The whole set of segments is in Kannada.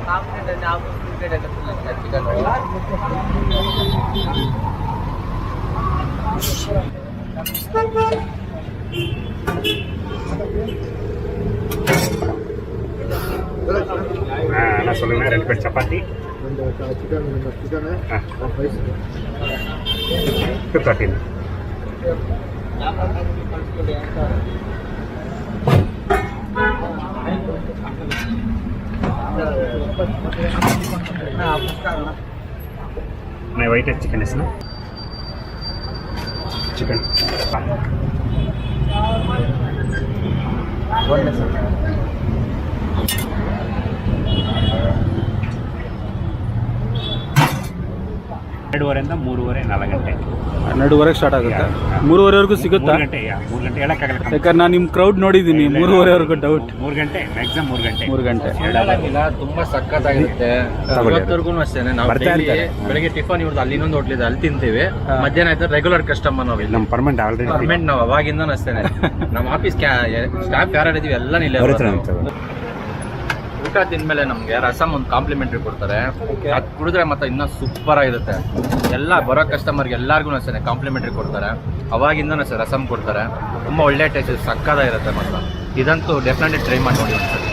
நான் சொல்லுங்க 2 பிளேட் சப்பாத்தி சிக்கன் 213 मैं वाइट चिकन इसमें चिकन ಎರಡೂವರೆಯಿಂದ 3:30 4 ಗಂಟೆ 12:30 ಸ್ಟಾರ್ಟ್ ಆಗುತ್ತೆ 3:30ವರೆಗೂ ಸಿಗುತ್ತಾ 3 ಗಂಟೆ 3 ಗಂಟೆ ಹೇಳಕ್ಕಾಗಲ್ಲ ಯಾಕಂದ್ರೆ ನಾನು ನಿಮ್ಮ ಕ್ರೌಡ್ ನೋಡಿದ್ದೀನಿ 3:30ವರೆಗೂ ಡೌಟ್ 3 ಗಂಟೆ ಮ್ಯಾಕ್ಸಿಮಮ್ 3 ಗಂಟೆ ಇಲ್ಲ ತುಂಬಾ ಸಕ್ಕತ್ತಾಗಿರುತ್ತೆ ಇವತ್ತವರೆಗೂ ಅಷ್ಟೇನೆ ನಾವು ಬೆಳಿಗ್ಗೆ ಟಿಫನ್ ಇವ್ರದ್ದು ಅಲ್ಲಿ ಇನ್ನೊಂದು ಹೋಟ್ಲ್ ಇದೆ ಅಲ್ಲಿ ತಿಂತೀವಿ ಮಧ್ಯಾಹ್ನ ಆಯ್ತು ರೆಗ್ಯುಲರ್ ಕಸ್ಟಮರ್ ನಾವು ನಮ್ಮ ಪರ್ಮನೆಂಟ್ ಆಲ್ರೆಡಿ ಪರ್ಮನೆಂಟ್ ನಾವು ಅವಾಗಿಂದ ಅಷ್ಟೇನೆ ನಮ್ಮ ಆಫೀಸ್ ಸ್ಟಾಫ್ ಯಾರು ಇದೀವಿ ಎಲ್ಲ ನಿಲ್ಲ ಊಟ ತಿಂದ್ಮೇಲೆ ನಮ್ಗೆ ರಸಮ್ ಒಂದು ಕಾಂಪ್ಲಿಮೆಂಟ್ರಿ ಕೊಡ್ತಾರೆ ಅದು ಕುಡಿದ್ರೆ ಮತ್ತೆ ಇನ್ನೂ ಸೂಪರ್ ಆಗಿರುತ್ತೆ ಎಲ್ಲ ಬರೋ ಕಸ್ಟಮರ್ಗೆ ಎಲ್ಲರಿಗೂ ಅಷ್ಟೇ ಕಾಂಪ್ಲಿಮೆಂಟ್ರಿ ಕೊಡ್ತಾರೆ ಅವಾಗಿಂದ ಅಷ್ಟೇ ರಸಮ್ ಕೊಡ್ತಾರೆ ತುಂಬ ಒಳ್ಳೆ ಟೇಸ್ಟ್ ಸಕ್ಕದಾಗಿರುತ್ತೆ ಮಾತ್ರ ಇದಂತೂ ಡೆಫಿನೆಟ್ಲಿ ಟ್ರೈ ಮಾಡಿ ನೋಡಿ ಒಂದ್ಸರಿ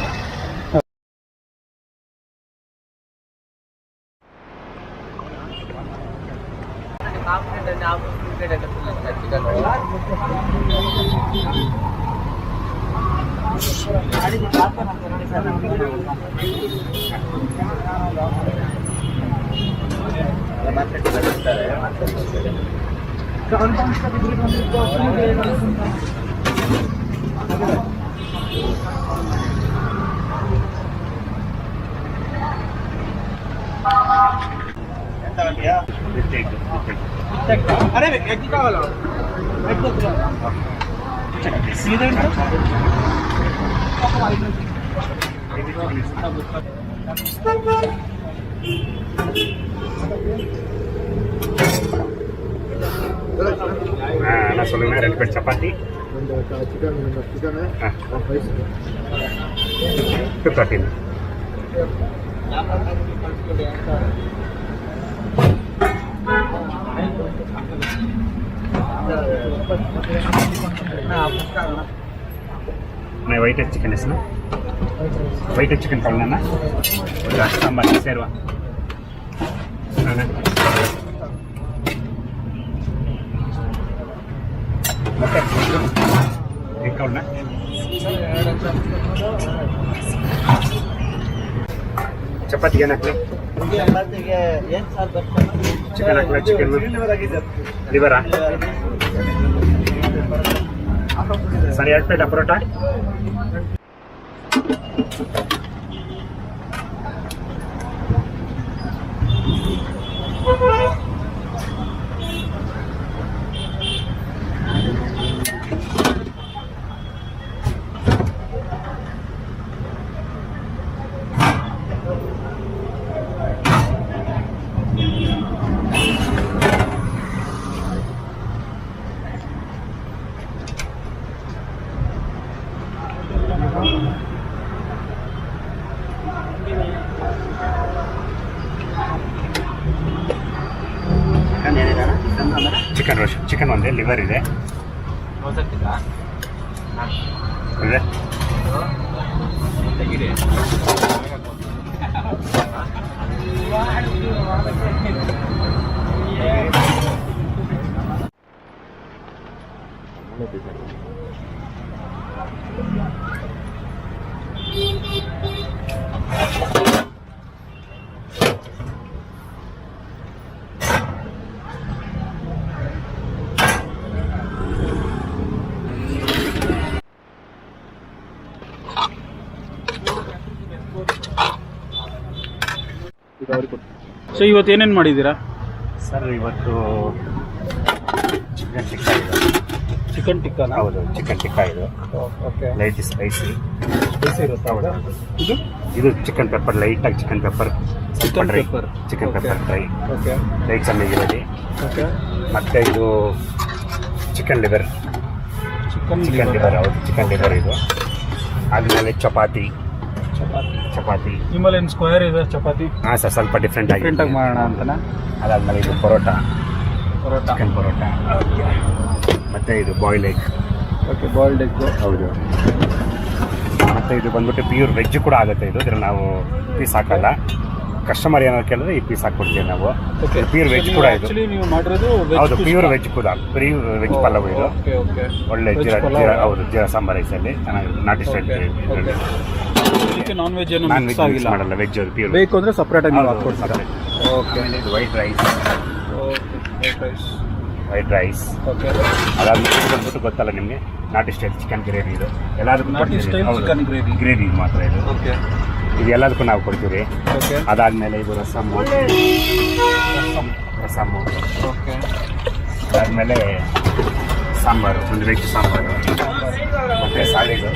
अरे एग कावाला एग सीधे நான் சொல்லுங்க 2 பிளேட் சப்பாத்தி चिकन 213 मैं वाइट चिकन इसमें वाइट चिकन कलना सांबार सेरवा चपाती हाकले चिकन हाकला chicken liver sir 2 plate parotta chicken roast chicken ಒಂದೇ ಲಿವರ್ ಇದೆ ಸೊ ಇವತ್ತು ಏನೇನು ಮಾಡಿದ್ದೀರಾ ಸರ್? ಇವತ್ತು ಚಿಕನ್ ಟಿಕ್ಕಾ ಇದೆ. ಚಿಕನ್ ಟಿಕ್ಕಾನ? ಹೌದು, ಚಿಕನ್ ಟಿಕ್ಕಾ ಇದು. ಓಕೆ. ಲೈಟ್ ಸ್ಪೈಸಿ ಇರುತ್ತೆ. ಹೌದು. ಇದು ಚಿಕನ್ ಪೆಪ್ಪರ್, ಲೈಟಾಗಿ chicken pepper, chicken pepper, chicken pepper fry, okay, light ಚೆನ್ನಾಗಿರೋದು. ಓಕೆ. ಮತ್ತು ಇದು ಚಿಕನ್ ಲಿವರ್, ಚಿಕನ್ ಲಿವರ್. ಹೌದು, ಚಿಕನ್ ಲಿವರ್ ಇದು. ಆದಮೇಲೆ ಚಪಾತಿ ಚಪಾತಿ. ನಿಮ್ಮಲ್ಲಿ ಏನು ಸ್ಕ್ವೇರ್ ಇದೆ ಚಪಾತಿ? ಹಾಂ ಸರ್, ಸ್ವಲ್ಪ ಡಿಫ್ರೆಂಟ್ ಆಗಿ ಮಾಡೋಣ ಅಂತನಾ? ಅದಾದ್ಮೇಲೆ ಇದು ಪರೋಟ, ಚಿಕನ್ ಪರೋಟ, ಮತ್ತು ಇದು boil egg. Okay, boiled egg. ಹೌದು. ಮತ್ತು ಇದು ಬಂದ್ಬಿಟ್ಟು ಪ್ಯೂರ್ ವೆಜ್ ಕೂಡ ಆಗುತ್ತೆ. ಇದು ಇದ್ರಲ್ಲಿ ನಾವು ಪೀಸ್ ಹಾಕಲ್ಲ. ಕಸ್ಟಮರ್ ಏನಾದ್ರು ಕೇಳಿದ್ರೆ ಈ ಪೀಸ್ ಹಾಕ್ಕೊಡ್ತೀವಿ ನಾವು. ಓಕೆ, ಪ್ಯೂರ್ ವೆಜ್ ಕೂಡ ಇದು. ಆಕ್ಚುಲಿ ನೀವು ಮಾಡಿರೋದು ಹೌದು, ಪ್ಯೂರ್ ವೆಜ್ ಕೂಡ, ಪ್ಯೂರ್ ವೆಜ್ ಪಲಾವ್ ಇದು. Okay okay. ಒಳ್ಳೆ Veg ಜೀರಾ ಪಲಾವ್. ಜೀರಾ ಹೌದು, ಜೀರಾ ಸಾಂಬಾರ್ ರೈಸಲ್ಲಿ ಚೆನ್ನಾಗಿ ನಾಟಿ ಸ್ಟೈಲ್. ಓಕೆ. ಇದಕ್ಕೆ ನಾನ್ ವೆಜ್ ಏನು ನಾನ್ ಮಿಕ್ಸ್ ವೆಜ್ ಆಗಿಲ್ಲ? ಮಾಡಲ್ಲ, ವೆಜ್ ಅದು ಪ್ಯೂರ್. ಬೇಕು ಅಂದರೆ ಸಪ್ರೇಟಾಗಿ ನೀವು ಹಾಕ್ಕೊಡ್ತೀರಾ? ಓಕೆ. ಆಮೇಲೆ ಇದು white rice. Okay, rice. White rice. Okay. ಅದಾದ್ಮೇಲೆ ಇದು ಬಂದ್ಬಿಟ್ಟು ಗೊತ್ತಲ್ಲ ನಿಮಗೆ, ನಾಟಿ ಸ್ಟೈಲ್ ಚಿಕನ್ ಗ್ರೇವಿ ಇದು. ಎಲ್ಲದಕ್ಕೂ ನಾಟಿ ಸ್ಟೈಲ್ ಚಿಕನ್ ಗ್ರೇವಿ. ಗ್ರೇವಿ ಮಾತ್ರ ಇದು. ಓಕೆ. ಇದು ಎಲ್ಲದಕ್ಕೂ ನಾವು ಕೊಡ್ತೀವಿ. ಓಕೆ. ಅದಾದಮೇಲೆ ಇದು ರಸಮ್ಮು. ಓಕೆ. ಅದಾದಮೇಲೆ ಸಾಂಬಾರು, ಒಂದು ವೆಜ್ ಸಾಂಬಾರು, ಮತ್ತು ಸಾಲಿಡು,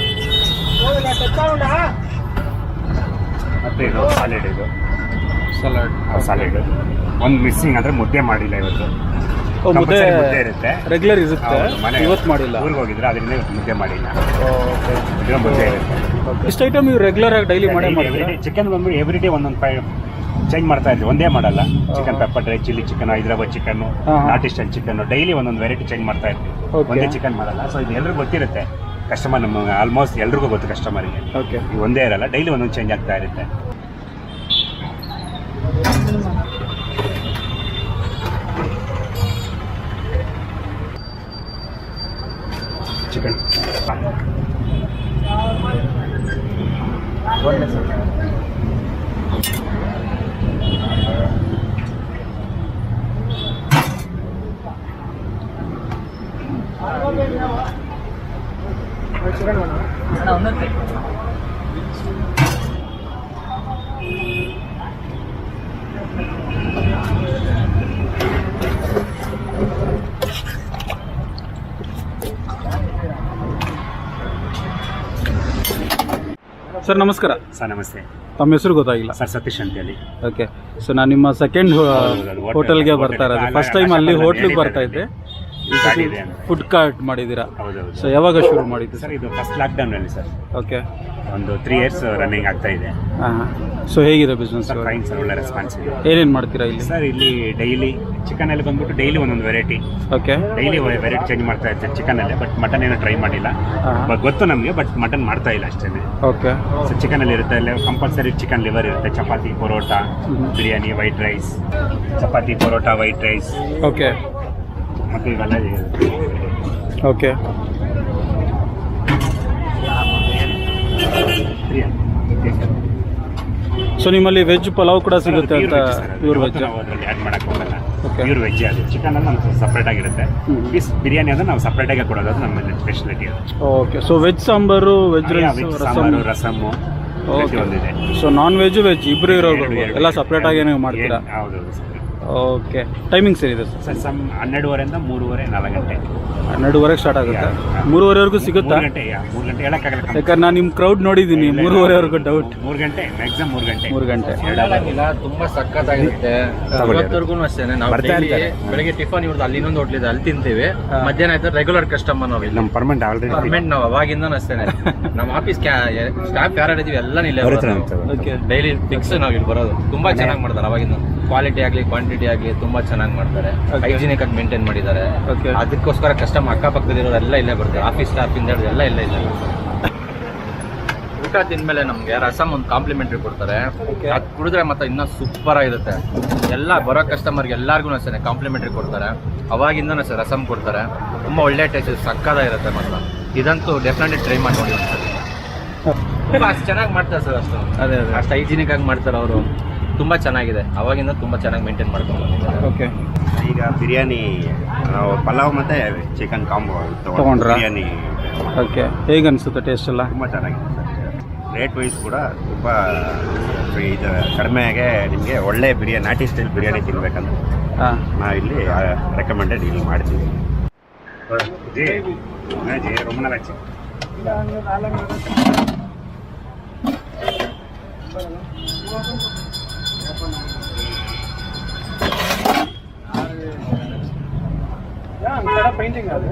ಮತ್ತು ಇದು ಸಾಲಿಡ್. ಇದು ಸಲಾಡ್. ಸಾಲಿಡ್. ಒಂದು ಮಿಸ್ಸಿಂಗ್ ಅಂದರೆ ಮುದ್ದೆ ಮಾಡಿಲ್ಲ ಇವತ್ತು. ಮುದ್ದೆ ಮುದ್ದೆ ಇರುತ್ತೆ, ರೆಗ್ಯುಲರ್ ಇರುತ್ತೆ. ಹೌದು, ಮನೆ ಇವತ್ತು ಮಾಡಿಲ್ಲ. ಊರಿಗೆ ಹೋಗಿದ್ರೆ ಅದರಿಂದ ಇವತ್ತು ಮುದ್ದೆ ಮಾಡಿಲ್ಲ. ಓಕೆ. ಇದು ಮುದ್ದೆ ಇರುತ್ತೆ. ಇಷ್ಟು ಐಟಮ್ ನೀವು ರೆಗ್ಯುಲರ್ ಆಗಿ ಡೈಲಿ ಮಾಡೇ ಮಾಡ್ತೀರಾ? ಚಿಕನ್ ಬಂದ್ಬಿಟ್ಟು ಎವ್ರಿ ಡೇ ಒಂದೊಂದು ಚೇಂಜ್ ಮಾಡ್ತಾ ಇದ್ವಿ, ಒಂದೇ ಮಾಡಲ್ಲ. Chicken pepper dry, chilli chicken, Hyderabad chicken, ನಾಟಿ ಸ್ಟೈಲ್ ಚಿಕನ್, ಡೈಲಿ ಒಂದೊಂದು ವೆರೈಟಿ ಚೇಂಜ್ ಮಾಡ್ತಾ ಇದ್ವಿ. Okay. ಒಂದೇ ಚಿಕನ್ ಮಾಡಲ್ಲ. ಸೊ ಇದು ಎಲ್ರಿಗೂ ಗೊತ್ತಿರುತ್ತೆ. ಕಸ್ಟಮರ್ ನಮಗೆ ಆಲ್ಮೋಸ್ಟ್ ಎಲ್ರಿಗೂ ಗೊತ್ತು ಕಸ್ಟಮರಿಗೆ. ಓಕೆ. ಇದು ಒಂದೇ ಇರಲ್ಲ, ಡೈಲಿ ಒಂದೊಂದು ಚೇಂಜ್ ಆಗ್ತಾ ಇರುತ್ತೆ. ಚಿಕನ್ ಸರ್ ನಮಸ್ಕಾರ. ಸರ್ ನಮಸ್ತೆ. ತಮ್ಮ ಹೆಸರು ಗೊತ್ತಾಗಿಲ್ಲ? ಸರ್ ಸತೀಶ್ ಅಂತೇಳಿ. ಓಕೆ. ಸೊ ನಾನು ನಿಮ್ಮ ಸೆಕೆಂಡ್ ಹೋಟೆಲ್ಗೆ ಬರ್ತಾ ಇರೋದು. ಫಸ್ಟ್ ಟೈಮ್ ಅಲ್ಲಿ ಹೋಟ್ಲಿಗೆ ಬರ್ತಾ ಇದ್ದೆ. ಗಾಡಿ ಇದೆ ಅಂತ. ಫುಡ್ ಕಾರ್ಟ್ ಮಾಡಿದ್ದೀರಾ? ಹೌದೌದು. ಸೊ ಯಾವಾಗ ಶುರು ಮಾಡಿದ್ದು ಸರ್ ಇದು ಫಸ್ಟ್ ಲಾಕ್ಡೌನಲ್ಲಿ ಸರ್. ಓಕೆ. ಒಂದು 3 years ರನ್ನಿಂಗ್ ಆಗ್ತಾ ಇದೆ. ಹಾಂ. ಸೊ ಹೇಗಿದೆ ಬಿಸ್ನೆಸ್? ಸರ್ ಫೈನ್ ಸರ್, ಒಳ್ಳೆ ರೆಸ್ಪಾನ್ಸ್ ಇದೆ. ಏನೇನು ಮಾಡ್ತೀರಾ ಇಲ್ಲಿ? ಸರ್ ಇಲ್ಲಿ ಡೈಲಿ ಚಿಕನಲ್ಲಿ ಬಂದ್ಬಿಟ್ಟು ಡೈಲಿ ಒಂದೊಂದು variety, okay. Daily variety change ಮಾಡ್ತಾ ಇರ್ತೀವಿ ಚಿಕನಲ್ಲಿ. ಬಟ್ ಮಟನ್ ಏನೋ ಟ್ರೈ ಮಾಡಿಲ್ಲ. ಬಟ್ ಗೊತ್ತು ನಮಗೆ, ಬಟ್ ಮಟನ್ ಮಾಡ್ತಾ ಇಲ್ಲ ಅಷ್ಟೇ. ಓಕೆ. ಸೊ ಚಿಕನಲ್ಲಿ ಇರುತ್ತೆ, ಅಲ್ಲಿ ಕಂಪಲ್ಸರಿ ಚಿಕನ್ ಲಿವರ್ ಇರುತ್ತೆ, chapati, paratha, biryani, white rice, chapati, paratha, white rice. Okay. ಮತ್ತು ಇವೆಲ್ಲ ಇರುತ್ತೆ. ಓಕೆ. ಸೊ ನಿಮ್ಮಲ್ಲಿ ವೆಜ್ ಪಲಾವ್ ಕೂಡ ಸಿಗುತ್ತೆ ಅಂತ? ಪ್ಯೂರ್ ವೆಜ್ ಅದರಲ್ಲಿ ಆ್ಯಡ್ ಮಾಡೋಕ್ಕೆ ಹೋಗಲ್ಲ. Okay. ಪ್ಯೂರ್ ವೆಜ್ ಅದು. ಚಿಕನ್ ಅಲ್ಲಿ ನಮ್ಗೆ ಸಪ್ರೇಟ್ ಆಗಿರುತ್ತೆ. ಪೀಸ್ ಬಿರಿಯಾನಿ ಅಂದ್ರೆ ನಾವು ಸಪ್ರೇಟ್ ಆಗಿ ಕೊಡೋದು, ಅದು ನಮ್ಮ ಸ್ಪೆಷಾಲಿಟಿ ಅದು. Okay. So veg sambar, veg rice, sambar, rasam, okay. ಒಂದಿದೆ. ಸೊ ನಾನ್ ವೆಜ್ ವೆಜ್ ಇಬ್ಬರು ಇರೋದು ಎಲ್ಲ ಸಪ್ರೇಟ್ ಆಗಿ ನೀವು ಮಾಡ್ತೀರಾ? ಹೌದು ಸರ್. ಓಕೆ. ಟೈಮಿಂಗ್ಸ್ ಏನಿದೆ ಸರ್? ಸರ್ 12:30 3:30 4 ಗಂಟೆ. 12:30 ಸ್ಟಾರ್ಟ್ ಆಗುತ್ತೆ. 3:30ವರೆಗೂ ಸಿಗುತ್ತಾ? 3 ಗಂಟೆ 3 ಗಂಟೆ ಹೇಳಕ್ಕಾಗಲ್ಲ. ಯಾಕಂದ್ರೆ ನಾನು ನಿಮ್ಮ ಕ್ರೌಡ್ ನೋಡಿದ್ದೀನಿ. 3:30ವರೆಗೂ ಡೌಟ್. 3 ಗಂಟೆ ಮ್ಯಾಕ್ಸಿಮಮ್ 3 ಗಂಟೆ. 3 ಗಂಟೆ. ತುಂಬಾ ಸಖತ್ತಾಗಿರುತ್ತೆ. ಇವತ್ತವರೆಗೂ ಅಷ್ಟೇ ನಾವು ಬರ್ತಾ daily ಇರ್ತಾರೆ. ಬೆಳಗ್ಗೆ ಟಿಫನ್ ಇವ್ರದ್ದು ಅಲ್ಲಿ ಇನ್ನೊಂದು ಹೋಟ್ಲಿದೆ, ಅಲ್ಲಿ ತಿಂತೀವಿ. ಮಧ್ಯಾಹ್ನ ಆಯ್ತು ರೆಗ್ಯುಲರ್ ಕಸ್ಟಮರ್ ನಾವು ಇಲ್ಲಿ. ನಮ್ಮ ಪರ್ಮನೆಂಟ್ ಆಲ್ರೆಡಿ ಪರ್ಮನೆಂಟ್ ನಾವು ಅವಾಗಿಂದ ಅಷ್ಟೇನೆ. ನಮ್ಮ ಆಫೀಸ್ ಸ್ಟಾಫ್ ಯಾರು ಇದೀವಿ ಎಲ್ಲ ಇಲ್ಲೇ ಓಕೆ. ಡೈಲಿ ಫಿಕ್ಸ್ ನಾವು ಇಲ್ಲಿ ಬರೋದು. ತುಂಬಾ ಚೆನ್ನಾಗಿ ಮಾಡ್ತಾರೆ ಅವಾಗಿಂದ. ಕ್ವಾಲಿಟಿ ಆಗಲಿ ಕ್ವಾಂಟಿಟಿ ಆಗಲಿ ತುಂಬಾ ಚೆನ್ನಾಗಿ ಮಾಡ್ತಾರೆ. ಹೈಜಿನಿಕ್ ಆಗಿ ಮೇಂಟೈನ್ ಮಾಡಿದ್ದಾರೆ. ಓಕೆ. ಅದಕ್ಕೋಸ್ಕರ ಕಸ್ಟಮರ್ ಅಕ್ಕಪಕ್ಕದಲ್ಲಿರೋರೆಲ್ಲ ಇಲ್ಲೇ ಬರ್ತಾರೆ. ಆಫೀಸ್ ಸ್ಟಾಫ್ ಇಂದ ಎಲ್ಲ ಇಲ್ಲೇ ಇದ್ದಾರೆ. ಊಟ ತಿಂದ್ಮೇಲೆ ನಮ್ಗೆ ರಸಮ್ ಒಂದು ಕಾಂಪ್ಲಿಮೆಂಟ್ರಿ ಕೊಡ್ತಾರೆ. ಅದು ಕುಡಿದ್ರೆ ಮತ್ತೆ ಇನ್ನೂ ಸೂಪರ್ ಆಗಿರುತ್ತೆ. ಎಲ್ಲ ಬರೋ ಕಸ್ಟಮರ್ಗೆ ಎಲ್ಲರಿಗೂ ಅಷ್ಟೇ ಕಾಂಪ್ಲಿಮೆಂಟ್ರಿ ಕೊಡ್ತಾರೆ. ಅವಾಗಿಂದನೂ ಅಷ್ಟೇ ರಸಮ್ ಕೊಡ್ತಾರೆ. ತುಂಬ ಒಳ್ಳೆ ಟೇಸ್ಟ್, ಸಕ್ಕದಾಗಿರುತ್ತೆ. ಮಾತ್ರ ಇದಂತೂ ಡೆಫಿನೆಟ್ಲಿ ಟ್ರೈ ಮಾಡಿ ನೋಡಿ ಒಂದ್ಸರಿ. ತುಂಬ ಅಷ್ಟು ಚೆನ್ನಾಗಿ ಮಾಡ್ತಾರೆ ಸರ್. ಅಷ್ಟು ಅದೇ ಅದೇ. ಅಷ್ಟು ಹೈಜಿನಿಕ್ ಆಗಿ ಮಾಡ್ತಾರೆ ಅವರು. ತುಂಬ ಚೆನ್ನಾಗಿದೆ. ಅವಾಗಿಂದ ತುಂಬ ಚೆನ್ನಾಗಿ ಮೇಂಟೈನ್ ಮಾಡ್ಕೊಂಡು ಬಂದಿದ್ದಾರೆ. ಓಕೆ. ಈಗ ಬಿರಿಯಾನಿ ನಾವು ಪಲಾವ್ ಮತ್ತೆ ಚಿಕನ್ ಕಾಂಬೋ ತಗೊಂಡ್ರಾ? ಬಿರಿಯಾನಿ ಓಕೆ. ಹೇಗೆ ಅನಿಸುತ್ತೆ ಟೇಸ್ಟ್ ಎಲ್ಲ? ತುಂಬ ಚೆನ್ನಾಗಿದೆ ಸರ್. ರೇಟ್ ವೈಸ್ ಕೂಡ ತುಂಬ ಇದು ಕಡಿಮೆಗೆ ನಿಮಗೆ ಒಳ್ಳೆ ಬಿರಿಯಾನಿ, ನಾಟಿ ಸ್ಟೈಲ್ ಬಿರಿಯಾನಿ ತಿನ್ಬೇಕಂತ ಹಾಂ. ನಾವು ಇಲ್ಲಿ ರೆಕಮೆಂಡೆಡ್ ಇಲ್ಲಿ ಮಾಡ್ತೀವಿ. ಪೇಂಟಿಂಗ್ ಅದು.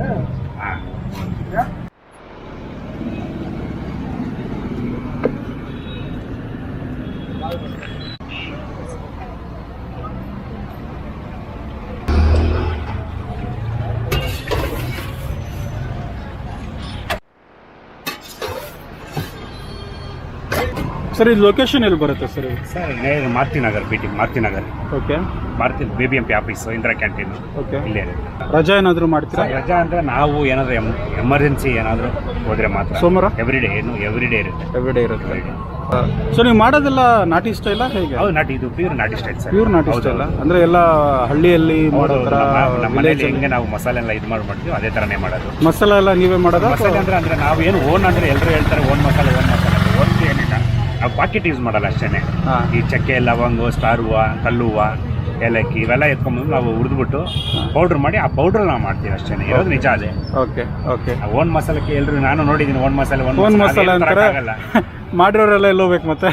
ಸರ್ ಇದು ಲೊಕೇಶನ್ ಎಲ್ಲಿ ಬರುತ್ತೆ ಸರ್ ಇದು? Sir Maruthinagar Maruthinagar okay BBMP office Indira canteen okay. ಇಲ್ಲೇ ಇದೆ. ರಜಾ ಏನಾದರೂ ಮಾಡ್ತೀರಾ? ರಜಾ ಅಂದ್ರೆ ನಾವು ಏನಾದ್ರು ಎಮರ್ಜೆನ್ಸಿ ಏನಾದ್ರು ಹೋದ್ರೆ ಮಾತ್ರ. ಸೋಮವಾರ ಎವ್ರಿಡೇ ಇರುತ್ತೆ. ಎವ್ರಿಡೇ ಇರುತ್ತೆ. ಸೊ ನೀವು ಮಾಡೋದೆಲ್ಲ ನಾಟಿ ಸ್ಟೈಲಾ ಹೇಗೆ? ಹೌದು, ಇದು ಪ್ಯೂರ್ ನಾಟಿ ಸ್ಟೈಲ್ ಸರ್. ಪ್ಯೂರ್ ನಾಟಿ ಸ್ಟೈಲ್ ಅಂದ್ರೆ ಎಲ್ಲ ಹಳ್ಳಿಯಲ್ಲಿ ಮಾಡೋ ಥರ ನಮ್ಮ ಮನೇಲಿ ಹೆಂಗೆ ನಾವು ಮಸಾಲೆ ಎಲ್ಲ ಇದು ಮಾಡ್ತೀವಿ ಅದೇ ಥರನೇ ಮಾಡೋದು. ಮಸಾಲೆ ಎಲ್ಲ ನೀವೇ ಮಾಡೋದಾ? ಮಸಾಲೆ ಅಂದ್ರೆ ನಾವು ಏನು ಓನ್ ಅಂದ್ರೆ ಎಲ್ಲರೂ ಹೇಳ್ತಾರೆ ಓನ್ ಮಸಾಲೆ ಓನ್ ಏನಿಲ್ಲ, ನಾವು ಪಾಕೆಟ್ ಯೂಸ್ ಮಾಡಲ್ಲ ಅಷ್ಟೇ. ಈ ಚಕ್ಕೆ ಲವಂಗ ಸ್ಟಾರ್ ಹೂವು ಕಲ್ಲು ಹೂವು ಏಲಕ್ಕಿ ಇವೆಲ್ಲ ಎತ್ಕೊಂಡ್ಬಂದು ನಾವು ಹುರಿದ್ಬಿಟ್ಟು ಪೌಡ್ರ್ ಮಾಡಿ ಆ ಪೌಡ್ರ್ ನಾವು ಮಾಡ್ತೀವಿ ಅಷ್ಟೇ. ಇರೋದು ನಿಜ ಅದೇ. Okay okay. ಓನ್ ಮಸಾಲಕ್ಕೆ ಎಲ್ಲರೂ ನಾನು ನೋಡಿದ್ದೀನಿ ಓನ್ ಮಸಾಲೆ ಅಂತಾರೆ ಮಾಡಿರೋರೆಲ್ಲ ಎಲ್ಲ ಹೋಗ್ಬೇಕು ಮತ್ತೆ.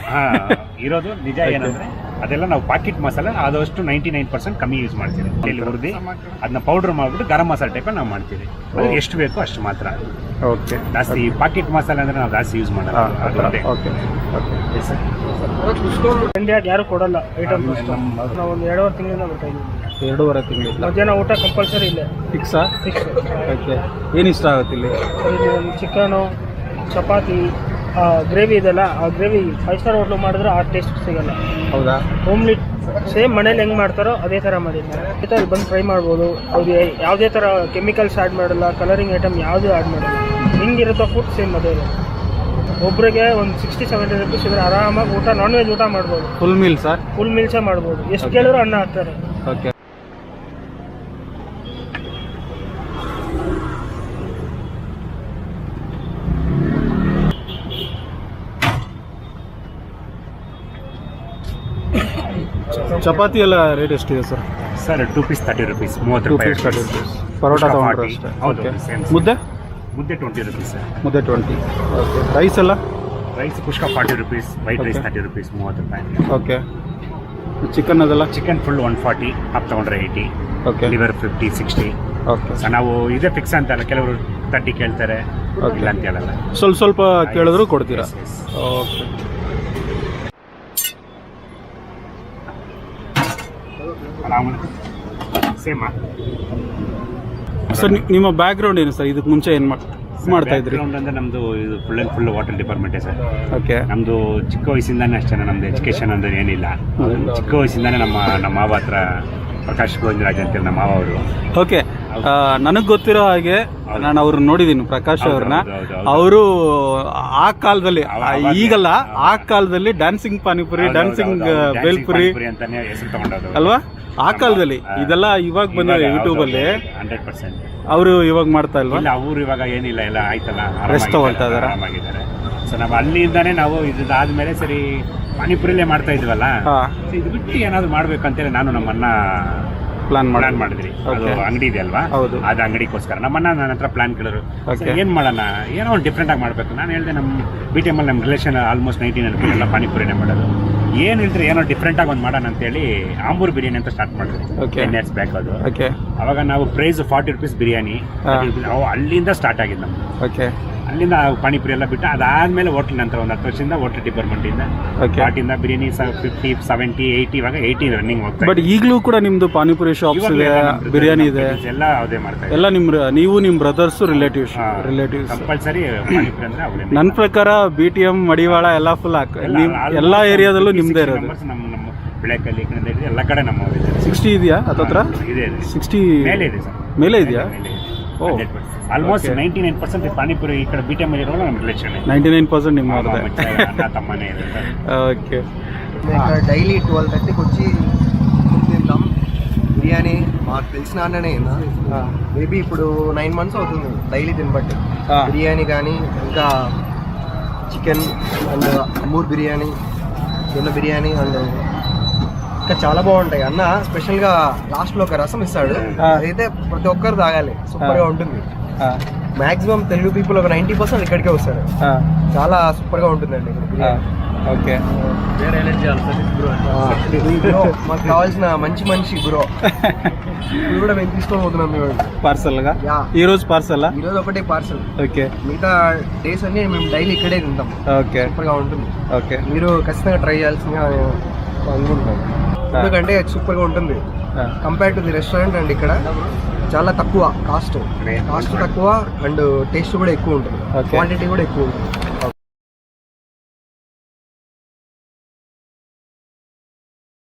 ಇರೋದು ನಿಜ ಏನಂದ್ರೆ ಅದೆಲ್ಲ ನಾವು ಪಾಕೆಟ್ ಮಸಾಲೆ ಆದಷ್ಟು 99% ಕಮ್ಮಿ ಯೂಸ್ ಮಾಡ್ತೀವಿ. ಇಲ್ಲಿ ಹುರಿದು ಅದನ್ನ ಪೌಡರ್ ಮಾಡ್ಬಿಟ್ಟು ಗರಂ ಮಸಾಲೆ ಟೈಪ್ ನಾವು ಮಾಡ್ತೀವಿ. ಅದು ಎಷ್ಟು ಬೇಕೋ ಅಷ್ಟು ಮಾತ್ರ. ಓಕೆ. ಜಾಸ್ತಿ ಪಾಕೆಟ್ ಮಸಾಲೆ ಅಂದ್ರೆ ನಾವು ಜಾಸ್ತಿ ಯೂಸ್ ಮಾಡಲ್ಲ. ಓಕೆ ಇಂಡಿಯಾಗೆ ಯಾರು ಕೊಡಲ್ಲ ಐಟಮ್. ನಾವು ಒಂದು 2.5 ತಿಂಗಳಿಂದ ಬರ್ತಾ ಇದ್ದೀವಿ. 2.5 ತಿಂಗಳು. ಮಧ್ಯಾಹ್ನ ಊಟ ಕಂಪಲ್ಸರಿ ಇಲ್ಲೇ ಫಿಕ್ಸಾ? ಫಿಕ್ಸ್. ಓಕೆ. ಏನು ಇಷ್ಟ ಆಗುತ್ತೆ ಇಲ್ಲಿ? ಚಿಕನು ಚಪಾತಿ ಗ್ರೇವಿ ಇದೆಲ್ಲ, ಆ ಗ್ರೇವಿ 5 ಸ್ಟಾರ್ ಹೋಟ್ಲು ಮಾಡಿದ್ರೆ ಆ ಟೇಸ್ಟ್ ಸಿಗಲ್ಲ. ಹೌದಾ? ಹೋಮ್ಲಿ ಸೇಮ್ ಮನೇಲಿ ಹೆಂಗೆ ಮಾಡ್ತಾರೋ ಅದೇ ಥರ ಮಾಡಿದ್ದಾರೆ. ಅದೇ ಥರ ಬಂದು ಟ್ರೈ ಮಾಡ್ಬೋದು. ಅವ್ರಿಗೆ ಯಾವುದೇ ಥರ ಕೆಮಿಕಲ್ಸ್ ಆ್ಯಡ್ ಮಾಡಲ್ಲ, ಕಲರಿಂಗ್ ಐಟಮ್ ಯಾವುದೂ ಆ್ಯಡ್ ಮಾಡಲ್ಲ. ಹಿಂಗಿರುತ್ತೋ ಫುಡ್ ಸೇಮ್ ಅದೇ ಇದೆ. ಒಬ್ರಿಗೆ ಒಂದು 60-70 ರೂಪೀಸ್ ಇದ್ರೆ ಆರಾಮಾಗಿ ಊಟ ನಾನ್ ವೆಜ್ ಊಟ ಮಾಡ್ಬೋದು. Full meal sir? ಫುಲ್ ಮೀಲ್ಸೇ ಮಾಡ್ಬೋದು. ಎಷ್ಟು ಕೇಳಿದ್ರು ಅನ್ನ ಹಾಕ್ತಾರೆ. ಓಕೆ. ಚಪಾತಿ ಎಲ್ಲ ರೇಟ್ ಎಷ್ಟಿದೆ ಸರ್? ಸರ್ 2 ಪೀಸ್ 30 ರೂಪೀಸ್, 30 ರೂಪಾಯಿ. ಪರೋಟ ತೊಗೊಂಡ್ರೆ ಅಷ್ಟೇ. ಹೌದು. ಮುದ್ದೆ 20 ರೂಪೀಸ್ ಸರ್. ಮುದ್ದೆ 20. ಓಕೆ. ರೈಸ್ ಎಲ್ಲ? ರೈಸ್ ಕುಷ್ಕ 40 ರೂಪೀಸ್, ವೈಟ್ ರೈಸ್ 30 ರೂಪೀಸ್, 30 ರೂಪಾಯಿ. ಓಕೆ. ಚಿಕನ್ ಅದೆಲ್ಲ? ಚಿಕನ್ ಫುಲ್ 140, ಹಾಫ್ ತೊಗೊಂಡ್ರೆ 80. ಓಕೆ. ಲಿವರ್ 50, 60. ಓಕೆ. ಸೊ ನಾವು ಇದೇ ಫಿಕ್ಸ್ ಅಂತಲ್ಲ, ಕೆಲವರು 30 ಕೇಳ್ತಾರೆ, ಇಲ್ಲ ಅಂತ ಹೇಳಲ್ಲ. ಸ್ವಲ್ಪ ಕೇಳಿದ್ರು ಕೊಡ್ತೀರಾ? ಓಕೆ. ಸೇಮಾ ಸರ್ ನಿಮ್ಮ ಬ್ಯಾಕ್ ಗ್ರೌಂಡ್ ಏನು ಸರ್? ಇದಕ್ಕೆ ಮುಂಚೆ ಏನು ಮಾಡ್ತಾ ಇದ್ರಿ? ಅಂದ್ರೆ ನಮ್ದು ಇದು ಫುಲ್ ವಾಟರ್ ಡಿಪಾರ್ಟ್ಮೆಂಟೇ ಸರ್. ಓಕೆ. ನಮ್ದು ಚಿಕ್ಕ ವಯಸ್ಸಿಂದಾನೇ ಅಷ್ಟೇ, ನಮ್ದು ಎಜುಕೇಶನ್ ಅಂದ್ರೆ ಏನಿಲ್ಲ. ಚಿಕ್ಕ ವಯಸ್ಸಿಂದಾನೇ ನಮ್ಮ ಮಾವ ಹತ್ರ ಪ್ರಕಾಶ್ ಗೋವಿಂದರಾಜ್ ಅಂತೇಳಿ ನಮ್ಮ ಮಾವ ಅವರು. ಓಕೆ. ನನಗೆ ಗೊತ್ತಿರೋ ಹಾಗೆ ನಾನು ಅವ್ರನ್ನ ನೋಡಿದ್ದೀನಿ, ಪ್ರಕಾಶ್ ಅವ್ರನ್ನ. ಅವರು ಆ ಕಾಲದಲ್ಲಿ, ಈಗಲ್ಲ, ಆ ಕಾಲದಲ್ಲಿ ಡ್ಯಾನ್ಸಿಂಗ್ ಪಾನಿಪುರಿ, ಡ್ಯಾನ್ಸಿಂಗ್ ಬೇಲ್ಪುರಿ ಅಂತಾನೆ ಹೆಸರು ತಗೊಂಡವ್ರು ಅಲ್ವಾ? ಆ ಕಾಲದಲ್ಲಿ ಇದೆಲ್ಲ ಇವಾಗ ಬಂದ ಯೂಟ್ಯೂಬ್ ಅಲ್ಲಿ 100%. ಅವರು ಇವಾಗ ಮಾಡ್ತಾ ಇಲ್ವಾ? ಇಲ್ಲ, ಅವರು ಇವಾಗ ಏನಿಲ್ಲ, ಎಲ್ಲ ಆಯ್ತಲ್ಲ, ರೆಸ್ಟ್ ತಗೊಳ್ತಾ ಇದಾರೆ, ಆರಾಮಾಗಿದ್ದಾರೆ. ಸೊ ನಾವು ಅಲ್ಲಿಂದಾನೇ ನಾವು ಇದಾದ್ಮೇಲೆ ಸರಿ ಪಾನಿಪುರಿಲೇ ಮಾಡ್ತಾ ಇದ್ವಲ್ಲ, ಇದು ಬಿಟ್ಟು ಏನಾದ್ರು ಮಾಡ್ಬೇಕಂತೇಳಿ ನಾನು ನಮ್ಮನ್ನ ಪ್ಲಾನ್ ಮಾಡಿದ್ರಿ. ಅದು ಅಂಗಡಿ ಇದೆ ಅಲ್ವಾ, ಅದು ಅಂಗಡಿಗೋಸ್ಕರ ನಮ್ಮನ್ನ ನನ್ನ ಹತ್ರ ಪ್ಲಾನ್ ಕೇಳಿದ್ರು, ಏನ್ ಮಾಡೋಣ, ಏನೋ ಒಂದು ಡಿಫ್ರೆಂಟ್ ಆಗಿ ಮಾಡ್ಬೇಕು. ನಾನು ಹೇಳಿದೆ, ನಮ್ಮ BTM ಅಲ್ಲಿ ನಮ್ಮ ರಿಲೇಷನ್ ಆಲ್ಮೋಸ್ಟ್ 19 ಎಲ್ಲ ಪಾನಿಪುರಿನೇ ಮಾಡೋದು, ಏನ್ ಹೇಳ್ತಾರೆ ಏನೋ ಡಿಫ್ರೆಂಟ್ ಆಗಿ ಒಂದು ಮಾಡೋಣ ಅಂತೇಳಿ ಆಂಬೂರ್ ಬಿರಿಯಾನಿ ಅಂತ ಸ್ಟಾರ್ಟ್ ಮಾಡಿದ್ವಿ 10 years ಬ್ಯಾಕ್. ಅದು ಅವಾಗ ನಾವು ಪ್ರೈಸ್ 40 ರೂಪೀಸ್ ಬಿರಿಯಾನಿ, ಅಲ್ಲಿಂದ ಸ್ಟಾರ್ಟ್ ಆಗಿದ್ದು ನಮ್ದು. ಅಲ್ಲಿಂದ ಪಾನಿಪುರಿ ಎಲ್ಲ ಬಿಟ್ಟು ಅದಾದ್ಮೇಲೆ ಹೋಟ್ಲ್ ನಂತರ ಒಂದು 10 ವರ್ಷದಿಂದ ಹೋಟ್ಲ್ ಡಿಪಾರ್ಟ್ಮೆಂಟ್ ಇಂದ ಪಾಟಿಂದ ಬಿರಿಯಾನಿ 50, 70, 80, ಇವಾಗ 80 ರನ್ನಿಂಗ್ ಹೋಗ್ತಾ. ಬಟ್ ಈಗಲೂ ಕೂಡ ನಿಮ್ದು ಪಾನಿಪುರಿ ಶಾಪ್ಸ್ ಇದೆ, ಬಿರಿಯಾನಿ ಇದೆ, ಎಲ್ಲ ಅದೇ ಮಾಡ್ತಾರೆ. ಎಲ್ಲ ನೀವು ನಿಮ್ಮ ಬ್ರದರ್ಸ್ ರಿಲೇಟಿವ್ಸ್ ಕಂಪಲ್ಸರಿ ಪಾನಿಪುರಿ ಅಂದ್ರೆ ಅವರೇ. ನನ್ನ ಪ್ರಕಾರ BTM ಮಡಿವಾಳ ಎಲ್ಲ ಫುಲ್ ಎಲ್ಲ ಏರಿಯಾದಲ್ಲೂ ನಿಮ್ದೇ ಇರೋದು. ನಮ್ಮ ಬೆಳೆಕಲ್ಲಿ ಎಲ್ಲ ಕಡೆ ನಮ್ಮ 60 ಇದೆಯಾ ಹತ್ರ? ಇದೆ 60 ಮೇಲೆ ಇದೆ ಸರ್. ಮೇಲೆ ಇದೆಯಾ? ಆಲ್ಮೋಸ್ಟ್ 99% ಪಾನಿಪುರಿ ಈ ಕಡೆ BTM ಇರೋಲ್ಲ ನಮ್ಮ ರಿಲೇಷನ್. 99% ನಿಮ್ಮ తమ్మనే. ఓకే. డైలీ 12:30కి వచ్చి తింటాం బిర్యానీ. మాకు తెలిసిన అన్ననే మేబీ ఇప్పుడు 9 months అవుతుంది డైలీ తినబట్టి. బిర్యానీ కానీ ఇంకా చికెన్ అండ్ అమూర్ బిర్యానీ, జొన్న బిర్యానీ అండ్ ఇంకా చాలా బాగుంటాయి. అన్న స్పెషల్గా లాస్ట్లో ఒక రసం ఇస్తాడు, అదైతే ప్రతి ఒక్కరు తాగాలి, సూపర్గా ఉంటుంది. మ్యాక్సిమం తెలుగు పీపుల్ ఒక 90% ఇక్కడికే వస్తారు, చాలా సూపర్గా ఉంటుందండి. ఓకే. మాకు కావాల్సిన మంచి మనిషి బ్రో. ఇప్పుడు కూడా మేము తీసుకొని పోతున్నాం మేము పార్సల్గా. ఈ రోజు ఒకటే పార్సల్. ఓకే. మిగతా డేస్ అన్ని మేము డైలీ ఇక్కడే తింటాం. ఓకే. సూపర్గా ఉంటుంది. ఓకే. మీరు ఖచ్చితంగా ట్రై చేయాల్సిందిగా అనుకుంటున్నాను, ఎందుకంటే సూపర్గా ఉంటుంది compare to the restaurant. And ఇక్కడ చాలా తక్కువ కాస్ట్ తక్కువ అండ్ టేస్ట్ కూడా ఎక్కువ ఉంటుంది, క్వాంటిటీ కూడా ఎక్కువ ఉంటుంది.